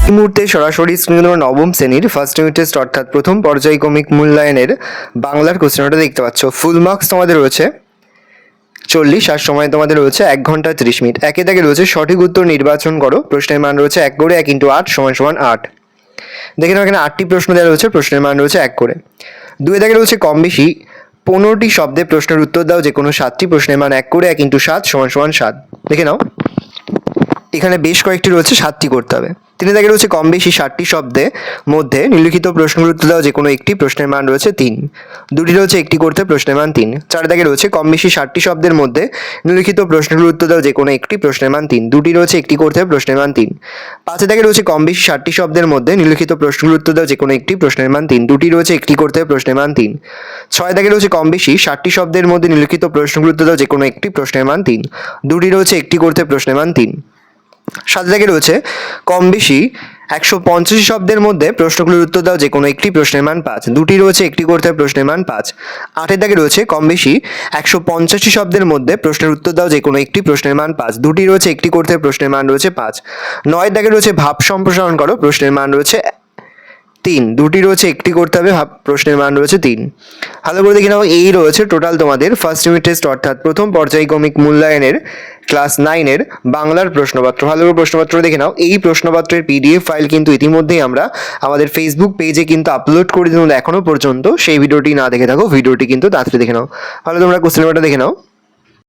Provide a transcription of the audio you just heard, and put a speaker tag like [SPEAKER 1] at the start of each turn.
[SPEAKER 1] এই মুহূর্তে সরাসরি স্ক্রিনে তোমরা নবম শ্রেণীর ফার্স্ট ইউনিট টেস্ট অর্থাৎ প্রথম পর্যায়ক্রমিক মূল্যায়নের বাংলার কোশ্চেনটা দেখতে পাচ্ছ। ফুল মার্কস তোমাদের রয়েছে 40 আর সময় তোমাদের রয়েছে 1 ঘন্টা 30 মিনিট। একে দাগে রয়েছে সঠিক উত্তর নির্বাচন করো। প্রশ্নের মান রয়েছে 1 করে 1 × 8 = 8। দেখে নাও এখানে 8টি প্রশ্ন দেওয়া রয়েছে, প্রশ্নের মান রয়েছে 1 করে। 2 দাগে রয়েছে কম বেশি 15টি শব্দে প্রশ্নের উত্তর দাও, যে কোনো 7টি প্রশ্নের মান 1 করে 1 × 7 = 7। দেখে নাও এখানে বেশ কয়েকটি রয়েছে, 7টি করতে হবে। 3 দাগে রয়েছে কম বেশি 60টি শব্দের মধ্যে নিম্নলিখিত প্রশ্নের উত্তর দাও, যে কোনো একটি প্রশ্নের মান রয়েছে 3। 2টি রয়েছে একটি করতে প্রশ্নের মান 3। 4 দাগে রয়েছে কম বেশি 60টি শব্দের মধ্যে নিম্নলিখিত প্রশ্নের উত্তর দাও, যে কোনো একটি প্রশ্নের মান 3। 2টি রয়েছে একটি করতে প্রশ্নের মান 3। 5 দাগে রয়েছে কম বেশি 60টি শব্দের মধ্যে নিম্নলিখিত প্রশ্নের উত্তর দাও, যে কোনো একটি প্রশ্নের মান 3। 2টি রয়েছে একটি করতে প্রশ্নের মান 3। 6 দাগে রয়েছে কম বেশি 60টি শব্দের মধ্যে নিম্নলিখিত প্রশ্নের উত্তর দাও, যে কোনো একটি প্রশ্নের মান 3। 2টি রয়েছে একটি করতে প্রশ্নের মান 3। 7 দাগে রয়েছে কম বেশি 185 শব্দের মধ্যে প্রশ্নগুলোর উত্তর দাও, যে কোনো একটি প্রশ্নের মান 5। 2টি রয়েছে একটি করতে প্রশ্নের মান 5। 8 দাগে রয়েছে কম বেশি 185 শব্দের মধ্যে প্রশ্নের উত্তর দাও, যে কোনো একটি প্রশ্নের মান 5। 2টি রয়েছে একটি করতে প্রশ্নের মান রয়েছে 5। 9 দাগে রয়েছে ভাব সম্প্রসারণ করো, প্রশ্নের মান রয়েছে 3। 2টি রয়েছে একটি করতে হবে, প্রশ্নের মান রয়েছে 3। ভালো করে দেখে নাও, এই রয়েছে টোটাল তোমাদের ফার্স্ট ইউনিট টেস্ট অর্থাৎ প্রথম পর্যায়ক্রমিক মূল্যায়নের ক্লাস 9-এর বাংলার প্রশ্নপত্র। ভালো করে প্রশ্নপত্র দেখে নাও। এই প্রশ্নপত্রের পিডিএফ ফাইল কিন্তু ইতিমধ্যেই আমরা আমাদের ফেসবুক পেজে কিন্তু আপলোড করে দিই। এখনো পর্যন্ত সেই ভিডিওটি না দেখে থাকো, ভিডিওটি কিন্তু তাড়াতাড়ি দেখে নাও। ভালো তোমরা কোশ্চেন পেপারটা দেখে নাও।